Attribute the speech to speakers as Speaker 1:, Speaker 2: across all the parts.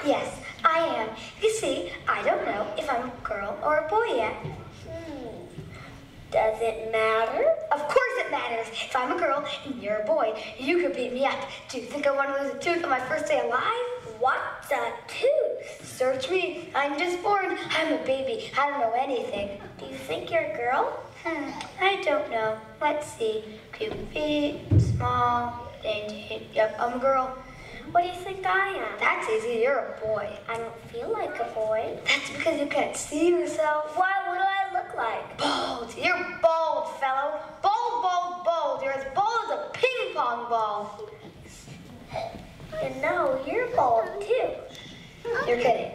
Speaker 1: Yes, I am. You see, I don't know if I'm a girl or a boy yet.
Speaker 2: Does it matter?
Speaker 1: Of course it matters. If I'm a girl and you're a boy, you could beat me up. Do you think I want to lose a tooth on my first day alive?
Speaker 2: What's a tooth?
Speaker 1: Search me. I'm just born. I'm a baby. I don't know anything.
Speaker 2: Do you think you're a girl?
Speaker 1: I don't know. Let's see. Cute feet, small, dainty. Yep, I'm a girl.
Speaker 2: What do you think I am?
Speaker 1: That's easy. You're a boy.
Speaker 2: I don't feel like a boy.
Speaker 1: That's because you can't see yourself.
Speaker 2: Why? What do I look like?
Speaker 1: Bald. You're bald, fellow. Bald, bald, bald. You're as bald as a ping pong ball.
Speaker 2: And no, you're bald too.
Speaker 1: You're kidding.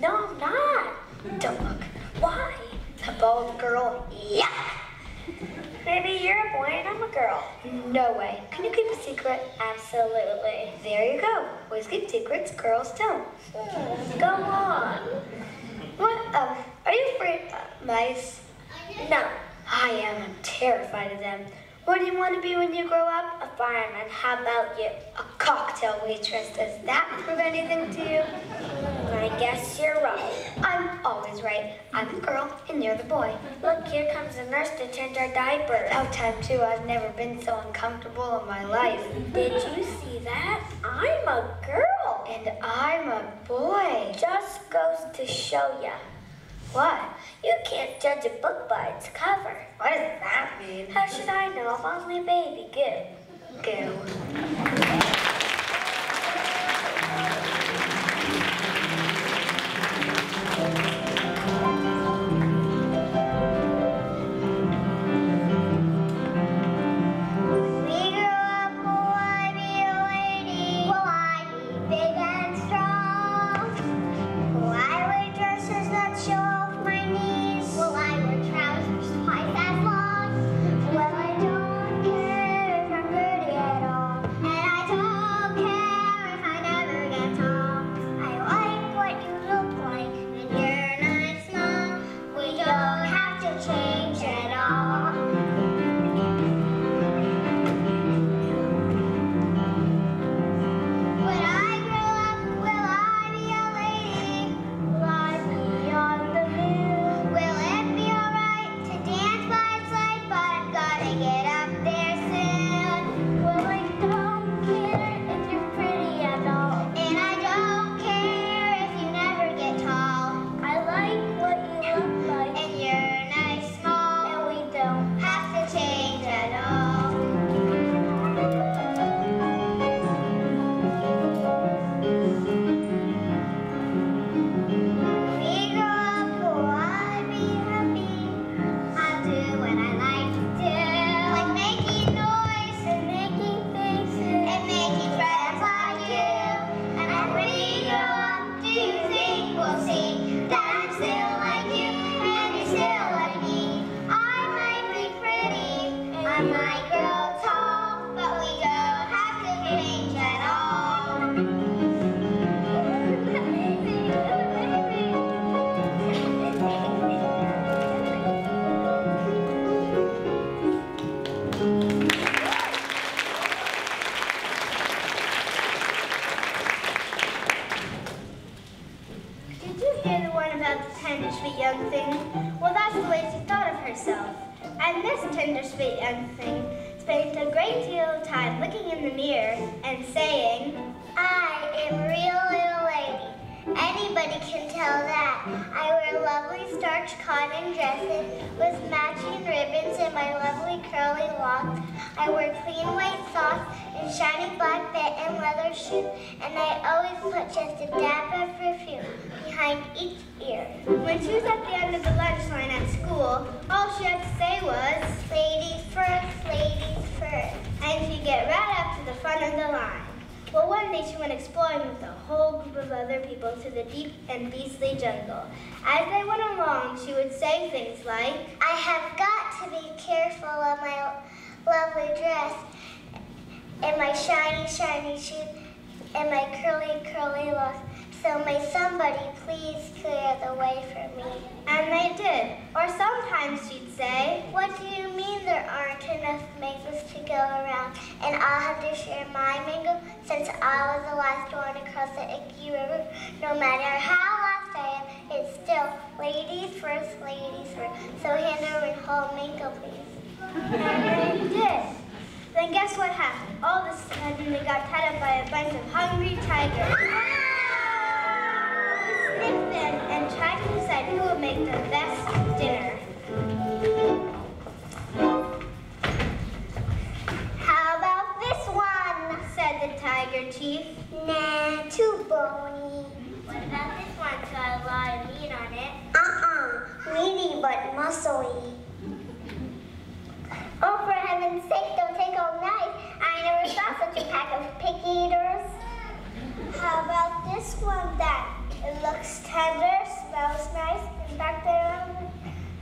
Speaker 2: No, I'm not.
Speaker 1: Don't look.
Speaker 2: Why?
Speaker 1: A bald girl. Yuck.
Speaker 2: Maybe you're a boy and I'm a girl.
Speaker 1: No way. Can you keep a secret?
Speaker 2: Absolutely.
Speaker 1: There you go. Boys keep secrets, girls don't.
Speaker 2: Go on.
Speaker 1: What? Are you afraid of mice?
Speaker 2: No.
Speaker 1: I am. I'm terrified of them. What do you want to be when you grow up?
Speaker 2: A fireman. How about you?
Speaker 1: A cocktail waitress. Does that prove anything to you?
Speaker 2: I guess you're right.
Speaker 1: I'm always right. I'm the girl and you're the boy.
Speaker 2: Look, here comes a nurse to change our diapers.
Speaker 1: About time too. I've never been so uncomfortable in my life.
Speaker 2: Did you see that? I'm a girl.
Speaker 1: And I'm a boy.
Speaker 2: Just goes to show ya.
Speaker 1: What?
Speaker 2: You can't judge a book by its cover.
Speaker 1: What does that mean?
Speaker 2: How should I know if only baby goo?
Speaker 1: Goo.
Speaker 2: To the deep and beastly jungle. As they went along, she would say things like, I have got to be careful of my lovely dress, and my shiny, shiny shoes, and my curly, curly locks. So may somebody please clear the way for me. And they did. Or sometimes she'd say, what do you mean there aren't enough mangoes to go around? And I'll have to share my mango since I was the last one across the Icky River. No matter how lost I am, it's still ladies first, ladies first. So hand over and whole mango, please. And they did. Then guess what happened? All of a sudden, they got tied up by a bunch of hungry tigers. We sniffed them and tried to decide who would make the best dinner. How about this one? Said the tiger chief. Nah, too bony. What about this one? Got a lot of meat on it. Meaty but muscly. Oh, for heaven's sake, don't take all night. I never saw such a pack of picky eaters. How about this one then? It looks tender, smells nice. In fact, I haven't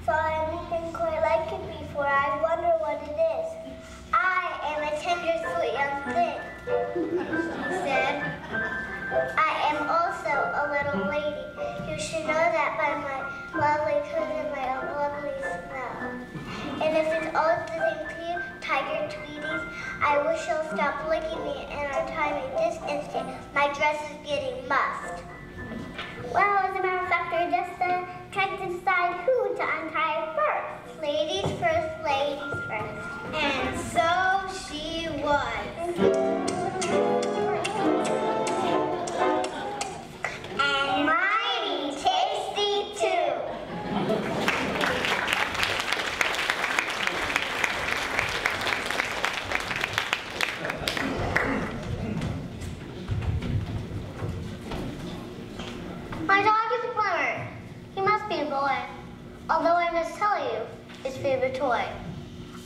Speaker 2: saw anything quite like it before. I wonder what it is. I am a tender, sweet young thing, she said. I am also a little lady. You should know that by my lovely coat and my lovely smell. And if it's all the same to you, tiger tweeties, I wish you'll stop licking me and untie me this instant. My dress is getting mussed. Well, as a matter of fact, they're just trying to decide who to untie first. Ladies first, ladies first. And so she was. And mighty tasty too. My dog is a plumber. He must be a boy. Although I must tell you, his favorite toy.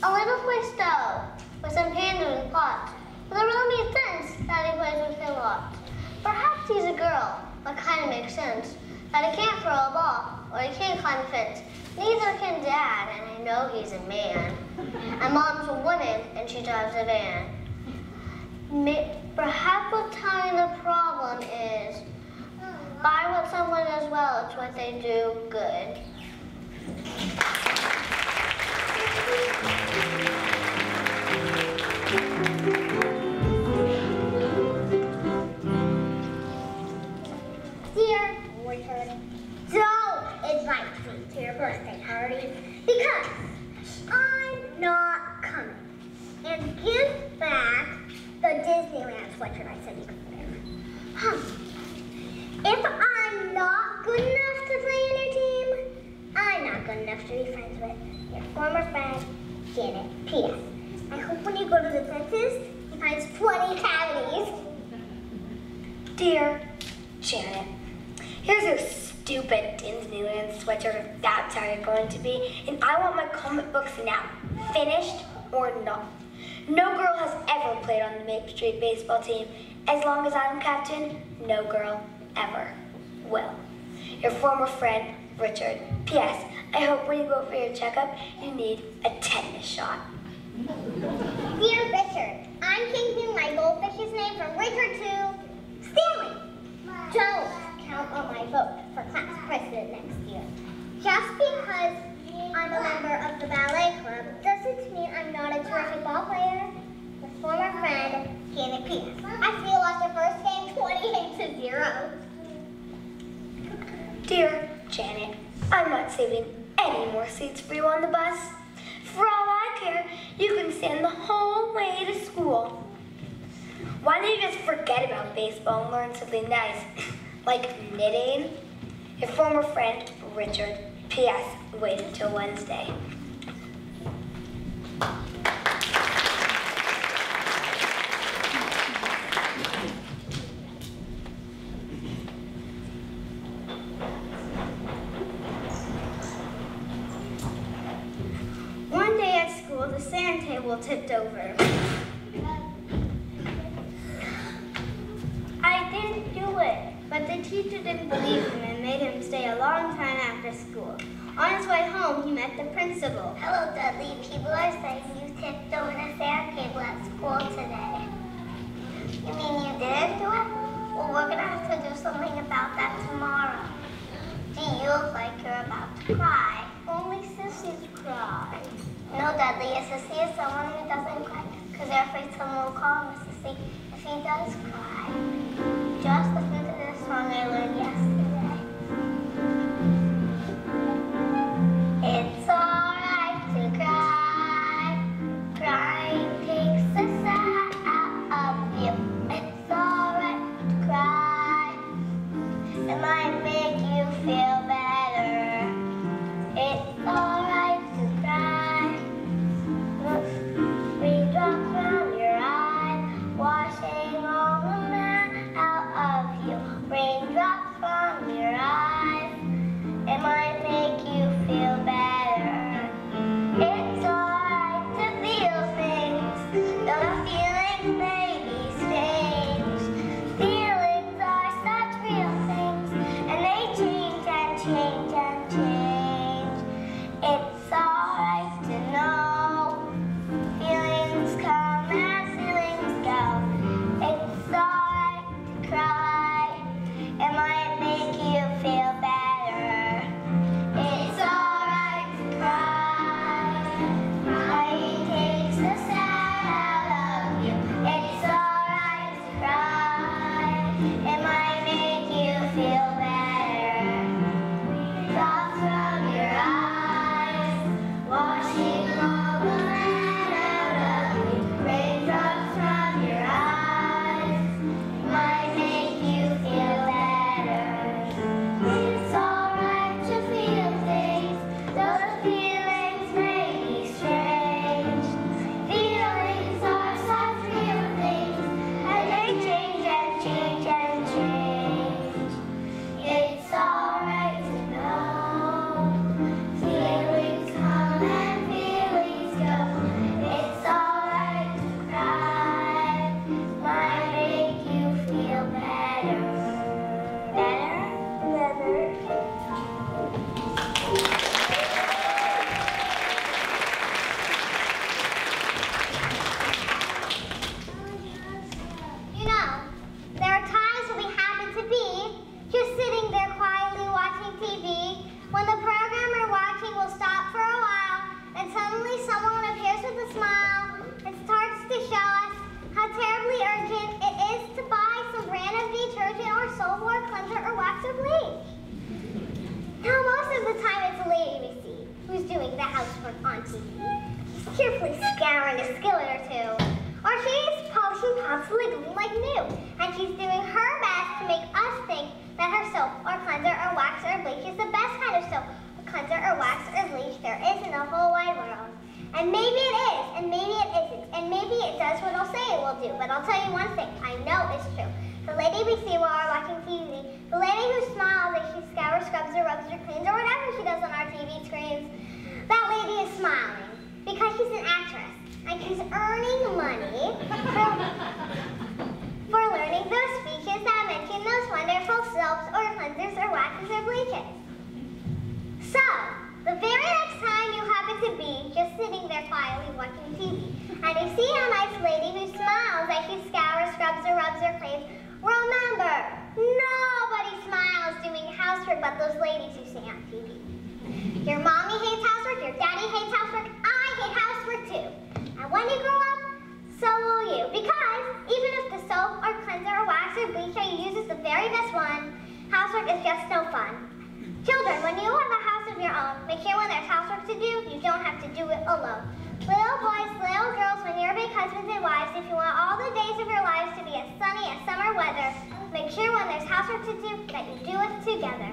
Speaker 2: A little toy stove with some handles and pots. But it really makes sense that he plays with a lot. Perhaps he's a girl, but kind of makes sense. That he can't throw a ball, or he can't climb a fence. Neither can Dad, and I know he's a man. And Mom's a woman, and she drives a van. Perhaps what's telling the problem is, buy what someone does well, it's what they do good. Dear Richard, don't invite me to your birthday party because I'm not coming. And give back the Disneyland sweatshirt I said you could wear. If I'm not good enough to play in your team, I'm not good enough to be friends with your former friend, Janet. P.S. I hope when you go to the dentist, he finds 20 cavities.
Speaker 1: Dear Janet, here's your stupid Disneyland sweatshirt if that's how you're going to be, and I want my comic books now, finished or not. No girl has ever played on the Maple Street baseball team. As long as I'm captain, no girl ever will. Your former friend, Richard. P.S. I hope when you go for your checkup, you need a tetanus shot.
Speaker 2: Dear Richard, I'm changing my goldfish's name from Richard to Stanley. Don't count on my vote for class president next year. Just because I'm a member of the ballet club doesn't mean I'm not a terrific ball player. Your former friend, Janet P.S. I feel like the first game 28-0.
Speaker 1: Dear Janet, I'm not saving any more seats for you on the bus. For all I care, you can stand the whole way to school. Why don't you just forget about baseball and learn something nice, like knitting? Your former friend, Richard. P.S. Wait until Wednesday.
Speaker 2: One day at school, the sand table tipped over. I didn't do it, but the teacher didn't believe him and made him stay a long time after school. On his way home, he met the principal. Hello, Dudley. People are saying you tipped over the sand table at school today. You mean you didn't do it? Well, we're going to have to do something about that tomorrow. Do you look like you're about to cry? Only sissies cry. No, Dudley, a sissy is someone who doesn't cry because they're afraid someone will call him a sissy if he does cry. Just listen to this song I learned yesterday. It's alright to cry. Crying takes the sad out of you. It's alright to cry. It might make you feel better. It's alright to cry. Raindrops from your eyes, washing all the mess out of you. Raindrops from your eyes, it might make you feel better. It's alright to feel things, though the feelings may be strange. Feelings are such real things, and they change and change and change. It's alright to know feelings come as feelings go. It's alright to cry, it might make you feel better. It's alright to cry. Crying takes the sad out of you. It's alright to cry. It might make you feel better. Drops from your eyes, washing all the rain out of you. Raindrops from your eyes, might make you feel better. It's alright to feel things, though the feelings may be strange. Feelings are such real things, and they change and change and change. It's alright to know feelings come and feelings go. It's alright to cry, might make you feel better. Better? You know, there are times when we happen to be just sitting there quietly watching TV, when the program we're watching will stop for a while, and suddenly someone appears with a smile and starts to show us how terribly urgent it is to buy some random detergent or soap or cleanser or wax or bleach. Now, most of the time it's a lady we see who's doing the housework on TV. She's cheerfully scouring a skillet or two. Or she's polishing pots like new, and she's doing her best to make us think that her soap or cleanser or wax or bleach is the best kind of soap or cleanser or wax or bleach there is in the whole wide world. And maybe it is, and maybe it isn't, and maybe it does what it'll say it will do. But I'll tell you one thing, I know it's true. The lady we see while we're watching TV, the lady who smiles as she scours, scrubs, or rubs, or cleans, or whatever she does on our TV screens, that lady is smiling because she's an actress. And she's earning money for learning those speeches that mention those wonderful soaps or cleansers or waxes or bleaches. So, the very next time you happen to be just sitting there quietly watching TV, and you see a nice lady who smiles as she scours, scrubs, or rubs or cleans, remember, nobody smiles doing housework but those ladies you see on TV. Your mommy hates housework, your daddy hates housework, I hate housework too. And when you grow up, so will you. Because even if the soap or cleanser or wax or bleach that you use is the very best one, housework is just no fun. Children, when you have a house of your own, make sure when there's housework to do, you don't have to do it alone. Little boys, little girls, when you're big husbands and wives, if you want all the days of your lives to be as sunny as summer weather, make sure when there's housework to do, that you do it together.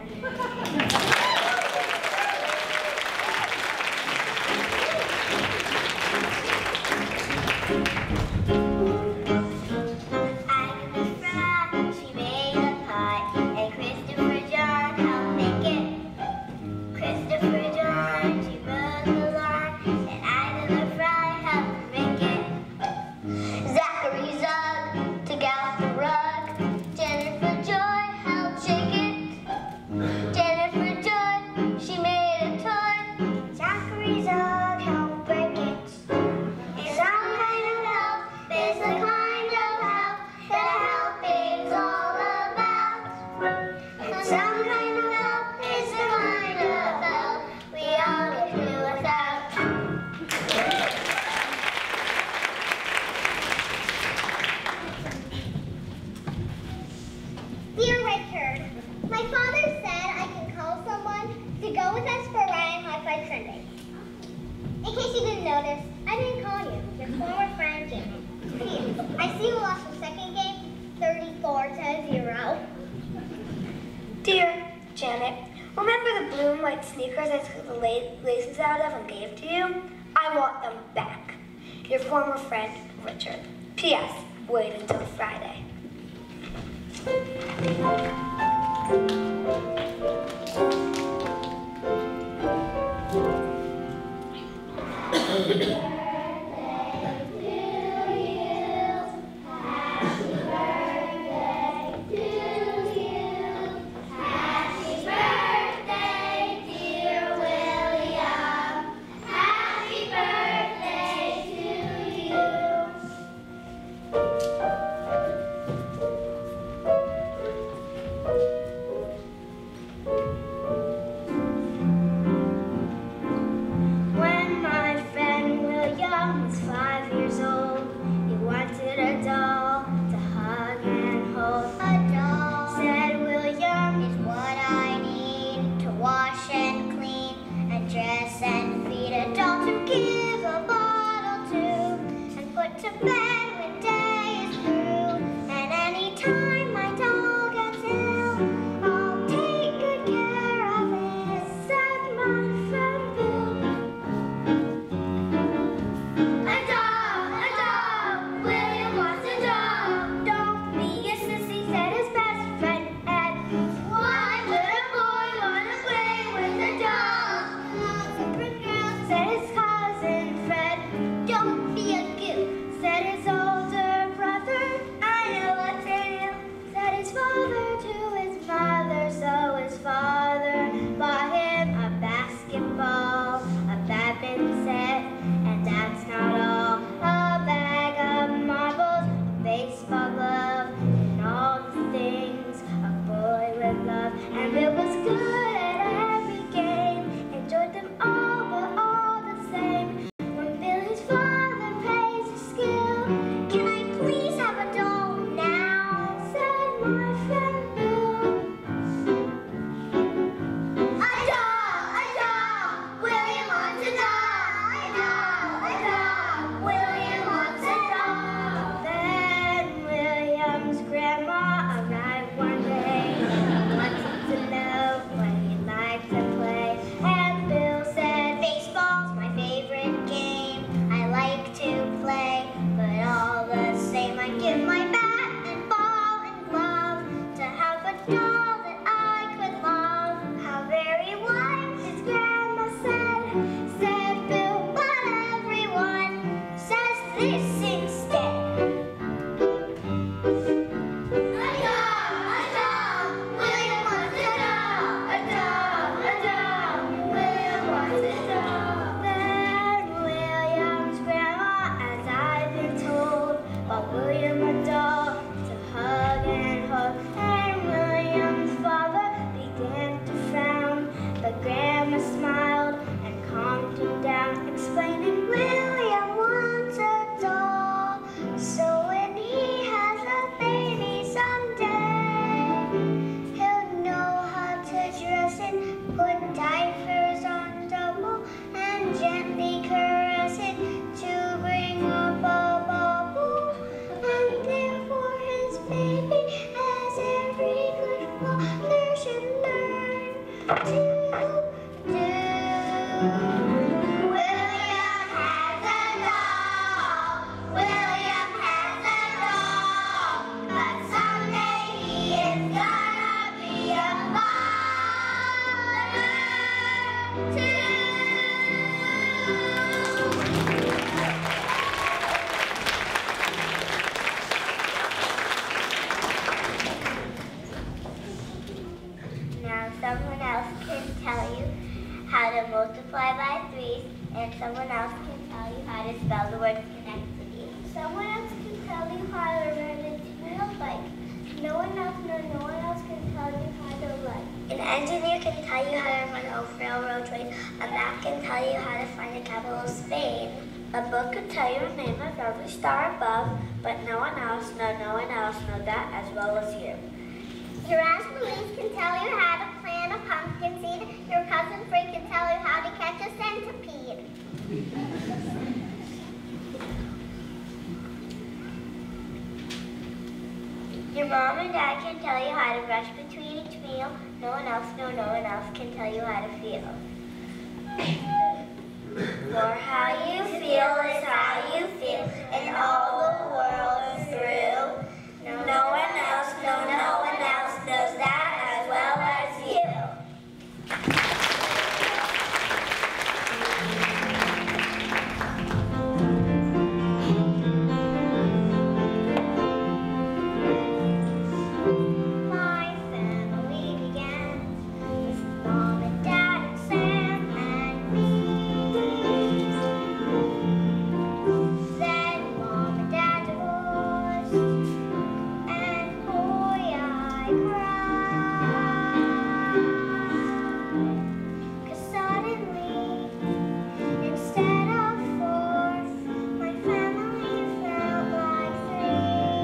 Speaker 2: She made a pie, and Christopher John helped make it. Christopher John, she mowed the lawn, and Ida the fry helped make it. Zachary Zug took out the rug, Jennifer Joy helped shake it. father said I can call someone to go with us for a ride on High Five Sunday. In case you didn't notice, I didn't call you. Your former friend, Janet. I see you lost the second game, 34-0.
Speaker 1: Dear Janet, remember the blue and white sneakers I took the laces out of and gave to you? I want them back. Your former friend, Richard. P.S. Wait until Friday.
Speaker 2: Someone else can tell you how to multiply by threes, and someone else can tell you how to spell the word connected. Someone else can tell you how to ride a two-wheel No one else can tell you how to run. An engineer can tell you how to run a railroad train. A map can tell you how to find the capital of Spain. A book could tell you the name of every star above, but no one else knows that as well as you. Your Aunt Louise can tell you how to plant a pumpkin seed. Your cousin Free can tell you how to catch a centipede. Your mom and dad can tell you how to brush between each meal. No one else can tell you how to feel. For how you feel is how you feel, and all the world through. No one else knows that as well as you. My family began with Mom and Dad and Sam and me. Then Mom and Dad divorced, and boy, I cried. 'Cause suddenly, instead of four, my family felt like three.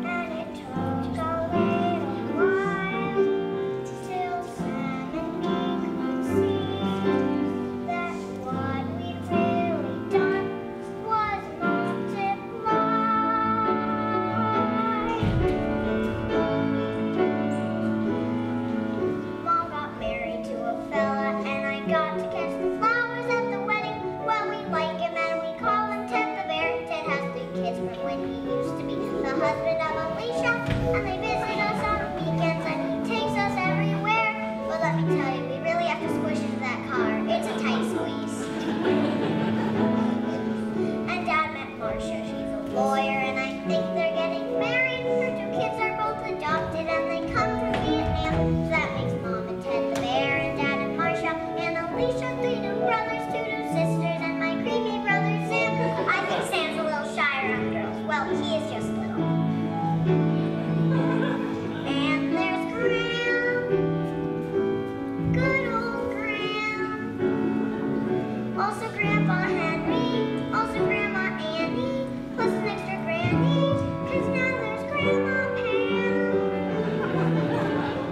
Speaker 2: And it took a little while till Sam and me could see that what we'd really done was multiply. Mom got married to a fella, and I got to catch the flowers at the wedding. Well, we like him and we call him Ted the Bear. Ted has 3 kids from when he used to be the husband of Alicia, and they visit us on weekends and he takes us everywhere. But let me tell you, we really have to squish into that car. It's a tight squeeze. And Dad met Marcia. She's a lawyer, and I think they're getting married. Her 2 kids are both adopted, and they come from Vietnam. So that makes Mom and Ted the Bear, and Dad and Marcia, and Alicia, 3 new brothers, 2 new sisters, and my creepy brother Sam. I think Sam's a little shyer on girls. Well, he is just little. And there's Graham, good old Graham. Also Grandpa Henry, also Grandma Annie, plus an extra granny, 'cause now there's Grandma Pam.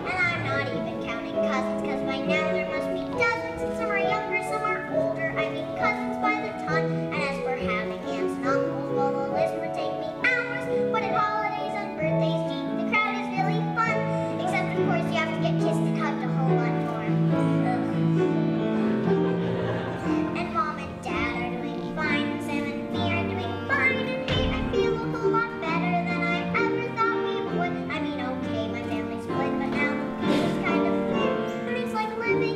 Speaker 2: And I'm not even counting cousins, 'cause by now there must be dozens, and some are younger, some are older. I mean cousins by the ton. And as for having aunts and uncles, well, the list would take me hours. But at holidays and birthdays, gee, the crowd is really fun. Except, of course, you have to get kissed and hugged a whole lot more. Ugh. And Mom and Dad are doing fine, and Sam and me are doing fine, and me, I feel a whole lot better than I ever thought we would. I mean, okay, my family's split, but now the feeling's kind of thin, and it's like living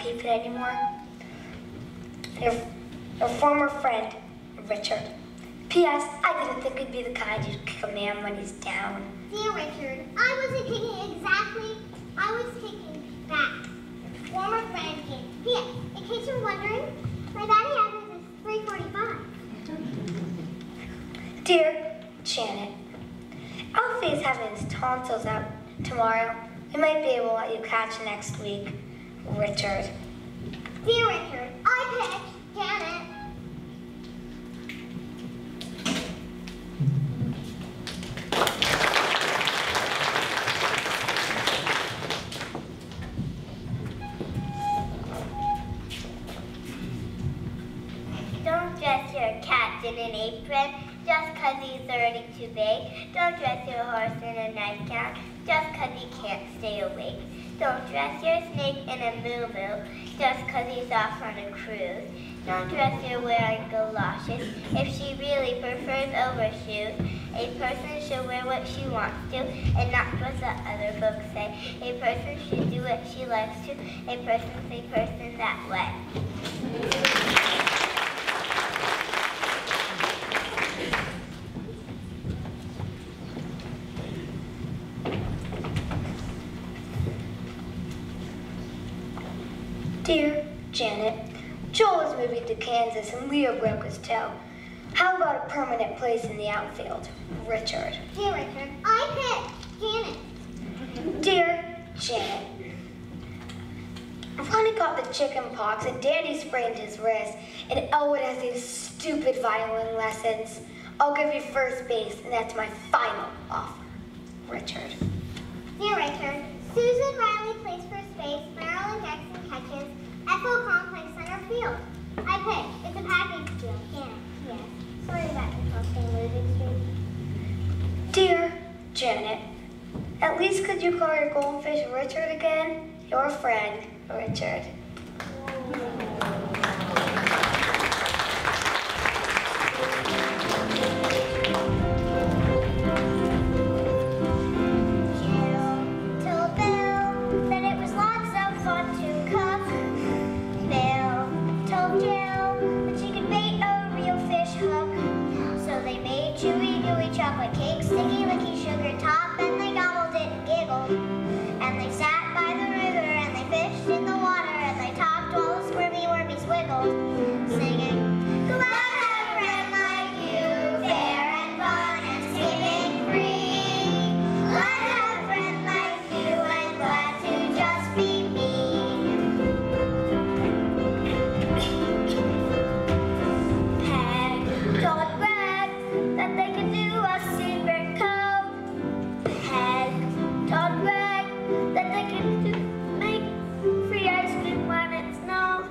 Speaker 1: keep it anymore. Your former friend, Richard. P.S. I didn't think you'd be the kind who'd kick a man when he's down.
Speaker 2: Dear Richard, I wasn't kicking exactly. I was kicking back. Former friend Kate. P.S. In case you're wondering, my batting average is 345.
Speaker 1: Dear Janet, Alfie is having his tonsils out tomorrow. We might be able to let you catch next week. Richard.
Speaker 2: Dear Richard, I picked Janet. Don't dress your cat in an apron just 'cause he's already too big. Don't dress your horse in a nightgown just 'cause he can't stay awake. Don't dress your snake in a moo-moo just 'cause he's off on a cruise. Don't dress her wearing galoshes if she really prefers overshoes. A person should wear what she wants to and not what the other books say. A person should do what she likes to. A person's a person that way.
Speaker 1: Dear Janet, Joel is moving to Kansas and Leo broke his toe. How about a permanent place in the outfield? Richard.
Speaker 2: Dear Richard, I picked Janet.
Speaker 1: Dear Janet, Ronnie got the chicken pox and Danny sprained his wrist and Elwood has these stupid violin lessons. I'll give you first base and that's my final offer. Richard.
Speaker 2: Dear Richard, Susan Riley plays first base, Marilyn Jackson catches, Ethel Kong plays center field. I picked. It's a package deal. Janet, yes. Sorry about the constant losing streak.
Speaker 1: Dear Janet, at least could you call your goldfish Richard again? Your friend, Richard.
Speaker 2: Chocolate cake, sticky, licky, sugar top, and they gobbled it and giggled. And they sat by the river, and they fished in the water, and they talked while the squirmy wormies wiggled, singing, glad to have a friend like you, fair and fun and skipping free. Glad to have a friend like you, and glad to just be me. Peg told Greg that they could do a secret code. Peg told Greg that they could make free ice cream when it snowed.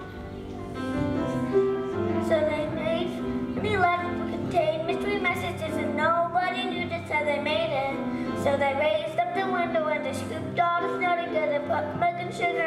Speaker 2: So they made the letter contained mystery messages and nobody knew just how they made it. So they raised up the window and they scooped all the snow together, put milk and sugar